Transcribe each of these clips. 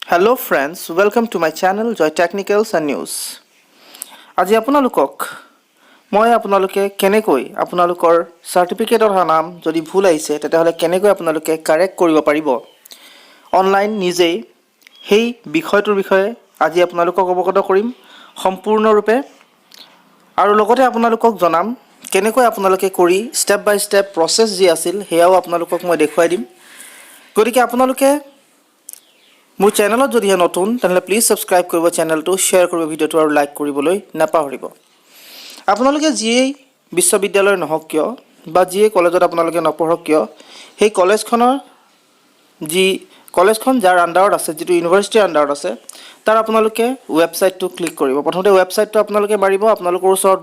Hello friends, welcome to my channel Joy Technicals and News. আজি আপোনালোকক মই আপোনালোকে কেনেকৈ আপোনালোকৰ সাৰ্টিফিকেটৰ নাম যদি ভুল আহিছে তেতিয়াহলে কেনেকৈ আপোনালোকে কাৰেক্ট কৰিব পাৰিব অনলাইন নিজেই সেই বিষয়টোৰ বিষয়ে আজি আপোনালোকক অৱগত কৰিম সম্পূৰ্ণৰূপে আৰু লগতে আপোনালোকক জনাম কেনেকৈ আপোনালোকে কৰি ষ্টেপ বাই ষ্টেপ প্ৰসেছ যি আছিল হেয়াও আপোনালোকক মই দেখুৱাই দিম গতিকে আপোনালোকে মোৰ চেনেলত যদি নতুন তেনলে প্লিজ সাবস্ক্ৰাইব কৰিব চেনেলটো শেয়াৰ কৰিব ভিডিওটো আৰু লাইক কৰিবলৈ নাপাহৰিব আপোনালোকে যিয়েই বিশ্ববিদ্যালয় নহওক কিয় বা যিয়েই কলেজত আপোনালোকে নপঢ়ক কিয় সেই কলেজখন যাৰ আন্ডাৰত আছে যেটো ইউনিভাৰ্চিটিৰ আন্ডাৰত আছে তাৰ আপোনালোকে ৱেবসাইটটো ক্লিক কৰিব প্ৰথমতে ৱেবসাইটটো আপোনালোকে মাৰিব আপোনালোকৰ ওচৰত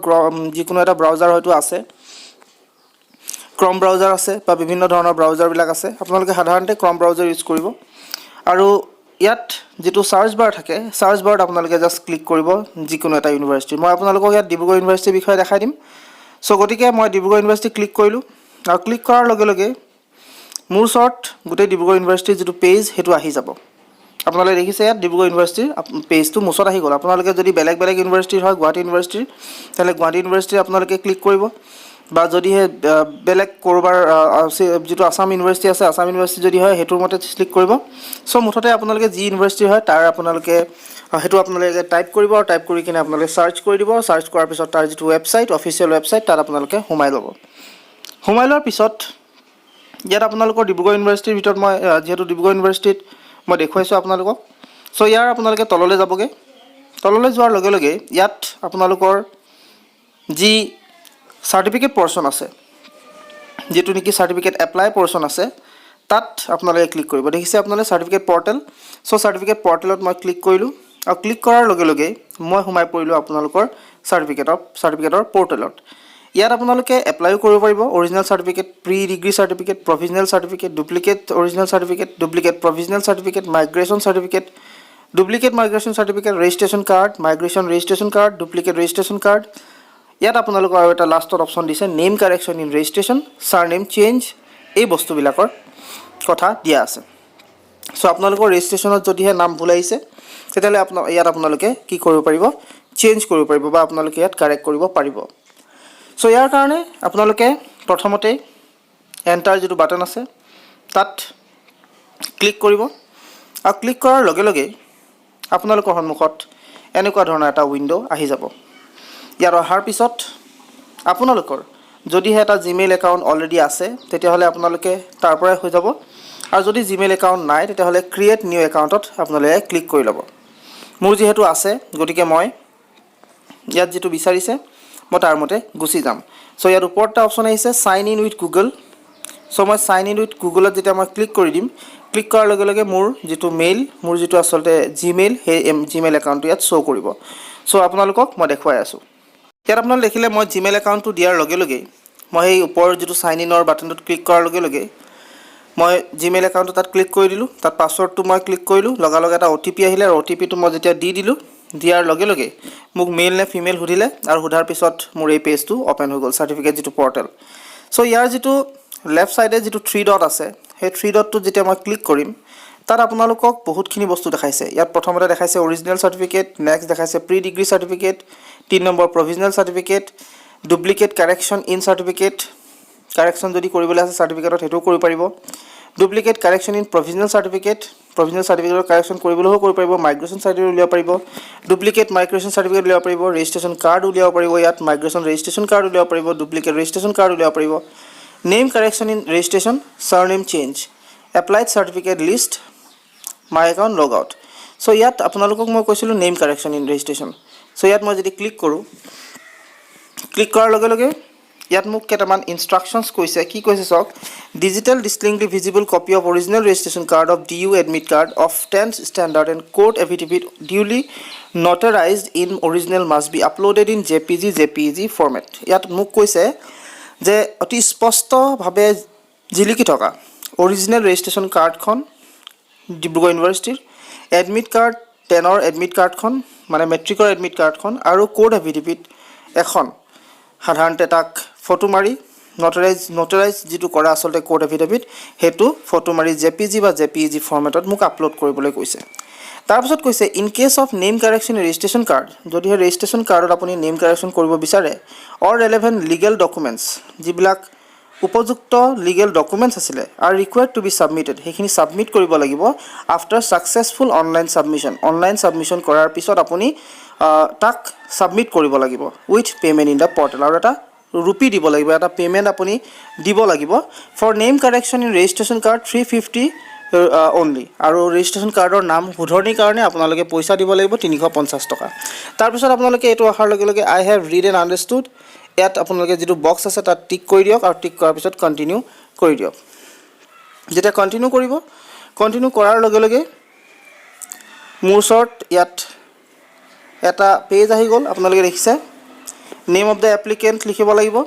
যিকোনো এটা ব্ৰাউজাৰ হয়তো আছে ক্ৰম ব্ৰাউজাৰ আছে বা বিভিন্ন ধৰণৰ ব্ৰাউজাৰ বিলাক আছে আপোনালোকে সাধাৰণতে ক্ৰম ব্ৰাউজাৰ ইউজ কৰিব আৰু ইয়াত যেটো সাৰ্চ বাৰ থাকে সাৰ্চ বাৰত আপোনালোকে জাস্ট ক্লিক কৰিব যিকোনো এটা ইউনিভাৰ্চিটি মই আপোনালোকক ইয়াত ডিব্ৰুগড় ইউনিভাৰ্চিটিৰ বিষয়ে দেখাই দিম সো গতিকে মই ডিব্ৰুগড় ইউনিভাৰ্চিটি ক্লিক কৰিলো আৰু ক্লিক কৰাৰ লগে লগে মোৰ ওচৰত গোটেই ডিব্ৰুগড় ইউনিভাৰ্চিটিৰ যেটো পেজ হেতু আহি যাব আপোনালোকে দেখিছে ইয়াত ডিব্ৰুগড় ইউনিভাৰ্চিটিৰ পেজটো মুছত আহি গল আপোনালোকে যদি বেলেগ ইউনিভাৰ্চিটিৰ হয় গুৱাহাটী ইউনিভাৰ্চিটিৰ তেলে গুৱাহাটী ইউনিভাৰ্চিটি আপোনালোকে ক্লিক কৰিব বা যদি হে বেলেগ কৰবাৰ যেটো আসাম ইউনিভাৰ্চিটি আছে আসাম ইউনিভাৰ্চিটি যদি হয় হেতুৰ মতে ক্লিক কৰিব সো মুঠতে আপোনালোকে যি ইউনিভাৰ্চিটি হয় তাৰ আপোনালোকে হেতু আপোনালোকে টাইপ কৰিব আৰু টাইপ কৰি কিনে আপোনালোকে সাৰ্চ কৰি দিব সাৰ্চ কৰাৰ পিছত তাৰ যেটো ৱেবসাইট অফিচিয়েল ৱেবসাইট তাৰ আপোনালোকে সোমাই ল'ব সোমাই লোৱাৰ পিছত ইয়াত আপোনালোকৰ ডিব্ৰুগড় ইউনিভাৰ্চিটিৰ ভিতৰত মই যেহেতু ডিব্ৰুগড় ইউনিভাৰ্চিটিত মই দেখুৱাইছো আপোনালোকক সো ইয়াৰ আপোনালোকে তললৈ যাবগে তললৈ যোৱাৰ লগে লগে ইয়াত আপোনালোকৰ যি সাৰ্টিফিকেট পৰ্চন আছে যেটো নেকি সাৰ্টিফিকেট এপ্লাই পৰ্চন আছে তাত আপোনালোকে ক্লিক কৰিব দেখিছে আপোনালোকে সাৰ্টিফিকেট পৰ্টেল সো সাৰ্টিফিকেট পৰ্টেলত মই ক্লিক কৰিলো আৰু ক্লিক কৰাৰ লগে লগে মই সোমাই পৰিলো আপোনালোকৰ সাৰ্টিফিকেটৰ পৰ্টেলত ইয়াত আপোনালোকে এপ্লাইও কৰিব পাৰিব original certificate pre degree certificate provisional certificate duplicate original certificate duplicate provisional certificate migration certificate duplicate migration certificate registration card migration registration card duplicate registration card ইয়াত আপোনালোকৰ আৰু এটা লাষ্টত অপচন দিছে name correction in registration surname change এই বস্তুবিলাকৰ কথা দিয়া আছে সো আপোনালোকৰ ৰেজিষ্ট্ৰেচনত যদিহে নাম ভুল আহিছে তেতিয়ালে ইয়াত আপোনালোকে কি কৰিব পাৰিব চেঞ্জ কৰিব পাৰিব বা আপোনালোকে ইয়াত কাৰেক্ট কৰিব পাৰিব সো ইয়াৰ কাৰণে আপোনালোকে প্ৰথমতে এন্টাৰ যেটো বাটন আছে তাত ক্লিক কৰিব আৰু ক্লিক কৰাৰ লগে লগে আপোনালোকৰ সন্মুখত এনেকুৱা ধৰণৰ এটা উইন্ডো আহি যাব ইয়াৰ অহাৰ পিছত আপোনালোকৰ যদিহে এটা জিমেইল একাউণ্ট অলৰেডি আছে তেতিয়াহলে আপোনালোকে তাৰ পৰাই হৈ যাব আৰু যদি জিমেইল একাউণ্ট নাই তেতিয়াহলে ক্ৰিয়েট নিউ একাউণ্টত আপোনালোকে ক্লিক কৰি ল'ব মোৰ যেহেতু আছে গতিকে মই ইয়াত যেটো বিচাৰিছে মই তাৰ মতে গুছি যাম সো ইয়াৰ ওপৰটা অপচন আহিছে sign in with Google so মই সাইন ইন উইথ গুগলত যেতিয়া মই ক্লিক কৰি দিম ক্লিক কৰাৰ লগে লগে মোৰ যেটো মেইল মোৰ যেটো আসলতে জিমেইল হে জিমেইল একাউণ্টটো ইয়াত শো কৰিব সো আপোনালোকক মই দেখুৱাই আছো ইয়াত আপোনালোকে দেখিলে মই জিমেইল একাউণ্টটো দিয়াৰ লগে লগে মই এই ওপৰৰ যেটো সাইন ইনৰ বাটনটোত ক্লিক কৰাৰ লগে লগে মই জিমেইল একাউণ্টটো তাত ক্লিক কৰি দিলো তাত পাছৱৰ্ডটো মই ক্লিক কৰিলো লগে এটা ওটিপি আহিলে আৰু ওটিপিটো মই যেতিয়া দি দিলো দিয়াৰ লগে লগে মোক মেইল নে ফিমেল হুদিলে আৰু হুদাৰ পিছত মোৰ এই পেজটো ওপেন হৈ গল সাৰ্টিফিকেট যেটো পৰ্টেল সো ইয়াৰ যেটো লেফট সাইডে যেটো 3 ডট আছে সেই 3 ডটটো যেতিয়া মই ক্লিক কৰিম তাত আপোনালোকক বহুতখিনি বস্তু দেখাইছে ইয়াত প্ৰথমতে দেখাইছে অৰিজিনাল সাৰ্টিফিকেট নেক্সট দেখাইছে pre degree certificate 3 number provisional certificate duplicate correction in certificate correction যদি কৰিবলৈ আছে সাৰ্টিফিকেটত হেতু কৰিব পাৰিব ডুপ্লিকেট কাৰেকচন ইন প্ৰভিজনেল সাৰ্টিফিকেটৰ কাৰেকচন কৰিবলৈও কৰিব পাৰিব মাইগ্ৰেচন সাৰ্টিফিকেট উলিয়াব পাৰিব ডুপ্লিকেট মাইগ্ৰেচন সাৰ্টিফিকেট উলিয়াব পাৰিব ৰেজিষ্ট্ৰেচন কাৰ্ড উলিয়াব পাৰিব ইয়াত মাইগ্ৰেচন ৰেজিষ্ট্ৰেচন কাৰ্ড উলিয়াব পাৰিব ডুপ্লিকেট ৰেজিষ্ট্ৰেচন কাৰ্ড উলিয়াব পাৰিব name correction in registration surname change applied certificate list my account log out so ইয়াত আপোনালোকক মই কৈছিলো name correction in registration so ইয়াত মই যদি ক্লিক কৰো ক্লিক কৰাৰ লগে লগে ইয়াত মোক কেটামান ইনস্ট্ৰাকশনস কৈছে কি কৈছে সক digital distinctly visible copy of original registration card of due admit card of 10th standard and court affidavit duly notarized in original must be uploaded in jpeg format ইয়াত মোক কৈছে যে অতি স্পষ্ট ভাবে জিলিকি থকা অৰিজিনাল ৰেজিষ্ট্ৰেচন কাৰ্ডখন ডিব্ৰুগড় ইউনিভাৰ্চিটিৰ এডমিট কাৰ্ড 10ৰ এডমিট কাৰ্ডখন মানে মেট্ৰিকৰ এডমিট কাৰ্ডখন আৰু কোড এফিডেভিট এখন সাধাৰণতে তাক ফটো মাৰি নোটাৰাইজ যেটো কৰা আসলতে কোড এফিডেভিট হেতু ফটো মাৰি জেপিজি বা জেপিজি ফৰমেটত মোক আপলোড কৰিবলৈ কৈছে তাৰপিছত কৈছে in case of name correction registration card, যদিহে ৰেজিষ্ট্ৰেশ্যন কাৰ্ডত আপুনি নেম কাৰেকশ্যন কৰিব বিচাৰে অৰ ৰেলেভেণ্ট লিগেল ডকুমেণ্টছ, যিবিলাক উপযুক্ত লিগেল ডকুমেণ্টছ আছিলে are required to be submitted, সেইখিনি ছাবমিট কৰিব লাগিব after successful online submission. Online submission কৰাৰ পিছত আপুনি তাক ছাবমিট কৰিব লাগিব with payment in the portal, আৰু এটা ৰুপি দিব লাগিব, এটা পে'মেণ্ট আপুনি দিব লাগিব for name correction in registration card 350 only, আৰু ৰেজিষ্ট্ৰেশ্যন কাৰ্ডৰ নাম শুধৰণিৰ কাৰণে আপোনালোকে পইচা দিব লাগিব 350 টকা। তাৰপিছত আপোনালোকে এইটো অহাৰ লগে লগে আই হেভ ৰিড এণ্ড আণ্ডাৰষ্টুড, ইয়াত আপোনালোকে যিটো বক্স আছে তাত টিক কৰি দিয়ক, আৰু টিক কৰাৰ পিছত কণ্টিনিউ কৰি দিয়ক। যেতিয়া কণ্টিনিউ কৰিব, কণ্টিনিউ কৰাৰ লগে লগে মোৰ ওচৰত ইয়াত এটা পেজ আহি গ'ল। আপোনালোকে দেখিছে নেম অফ দ্য এপ্লিকেণ্ট লিখিব লাগিব,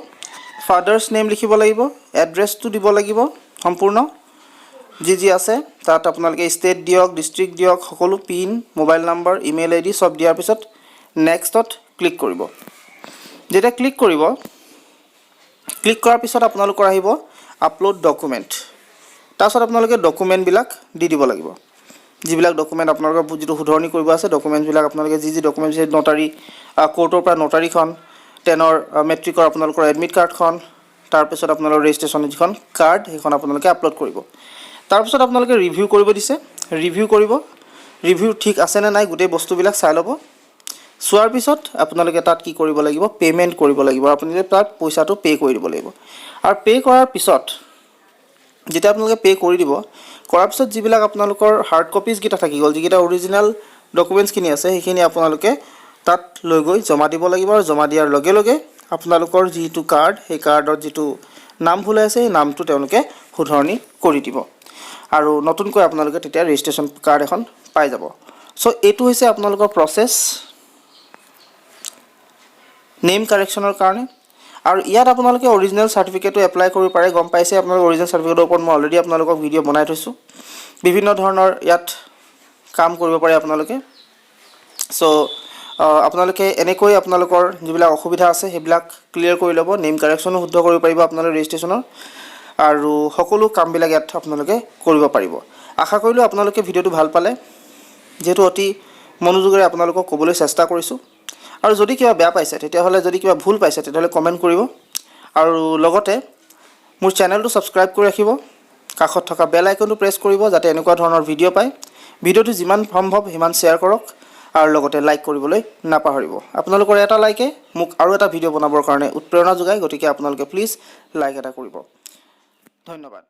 ফাদাৰ্ছ নেম লিখিব লাগিব, এড্ৰেছটো দিব লাগিব সম্পূৰ্ণ যি আছে তাত আপোনালোকে ষ্টেট দিয়ক, ডিষ্ট্ৰিক্ট দিয়ক, সকলো pin, mobile number, email ID চব দিয়াৰ পিছত নেক্সটত ক্লিক কৰিব। যেতিয়া ক্লিক কৰিব, ক্লিক কৰাৰ পিছত আপোনালোকৰ আহিব আপলোড ডকুমেণ্ট। তাৰপিছত আপোনালোকে ডকুমেণ্টবিলাক দি দিব লাগিব, যিবিলাক ডকুমেণ্ট আপোনালোকৰ যিটো শুধৰণি কৰিব আছে ডকুমেণ্টবিলাক আপোনালোকে যি ডকুমেণ্ট নটাৰী কোৰ্টৰ পৰা নটাৰীখন, 10ৰ মেট্ৰিকৰ আপোনালোকৰ এডমিট কাৰ্ডখন, তাৰপিছত আপোনালোকৰ ৰেজিষ্ট্ৰেশ্যনৰ যিখন কাৰ্ড সেইখন আপোনালোকে আপলোড কৰিব। তাৰপিছত আপোনালোকে ৰিভিউ কৰিব দিছে, ৰিভিউ কৰিব, ৰিভিউ ঠিক আছেনে নাই গোটেই বস্তুবিলাক চাই ল'ব। চোৱাৰ পিছত আপোনালোকে তাত কি কৰিব লাগিব, পে'মেণ্ট কৰিব লাগিব, আপোনালোকে তাত পইচাটো পে' কৰি দিব লাগিব। আৰু পে' কৰাৰ পিছত যেতিয়া আপোনালোকে পে' কৰি দিব, কৰাৰ পিছত যিবিলাক আপোনালোকৰ হাৰ্ড কপিজকেইটা থাকি গ'ল, যিকেইটা অৰিজিনেল ডকুমেণ্টছখিনি আছে সেইখিনি আপোনালোকে তাত লৈ গৈ জমা দিব লাগিব, আৰু জমা দিয়াৰ লগে লগে আপোনালোকৰ যিটো কাৰ্ড সেই কাৰ্ডত যিটো নাম ভুল আছে সেই নামটো তেওঁলোকে শুধৰণি কৰি দিব, আৰু নতুনকৈ আপোনালোকে তেতিয়া ৰেজিষ্ট্ৰেশ্যন কাৰ্ড এখন পাই যাব। চ' এইটো হৈছে আপোনালোকৰ প্ৰচেছ নেম কাৰেকশ্যনৰ কাৰণে। আৰু ইয়াত আপোনালোকে অৰিজিনেল চাৰ্টিফিকেটো এপ্লাই কৰিব পাৰে। গম পাইছে আপোনালোকে অৰিজিনেল চাৰ্টিফিকেটৰ ওপৰত মই অলৰেডি আপোনালোকক ভিডিঅ' বনাই থৈছোঁ, বিভিন্ন ধৰণৰ ইয়াত কাম কৰিব পাৰে আপোনালোকে। চ' আপোনালোকে এনেকৈ আপোনালোকৰ যিবিলাক অসুবিধা আছে সেইবিলাক ক্লিয়াৰ কৰি ল'ব, নেম কাৰেকশ্যনো শুদ্ধ কৰিব পাৰিব আপোনালোকে ৰেজিষ্ট্ৰেশ্যনৰ, আৰু সকলো কামবিলাক ইয়াত আপোনালোকে কৰিব পাৰিব। আশা কৰিলোঁ আপোনালোকে ভিডিঅ'টো ভাল পালে, যিহেতু অতি মনোযোগেৰে আপোনালোকক ক'বলৈ চেষ্টা কৰিছোঁ। আৰু যদি কিবা বেয়া পাইছে তেতিয়াহ'লে, যদি কিবা ভুল পাইছে তেতিয়াহ'লে কমেণ্ট কৰিব, আৰু লগতে মোৰ চেনেলটো ছাবস্ক্ৰাইব কৰি ৰাখিব, কাষত থকা বেল আইকনটো প্ৰেছ কৰিব যাতে এনেকুৱা ধৰণৰ ভিডিঅ' পায়। ভিডিঅ'টো যিমান সম্ভৱ সিমান শ্বেয়াৰ কৰক, আৰু লগতে লাইক কৰিবলৈ নাপাহৰিব। আপোনালোকৰ এটা লাইকে মোক আৰু এটা ভিডিঅ' বনাবৰ কাৰণে উৎপ্ৰেৰণা যোগায়, গতিকে আপোনালোকে প্লিজ লাইক এটা কৰিব। ধন্যবাদ।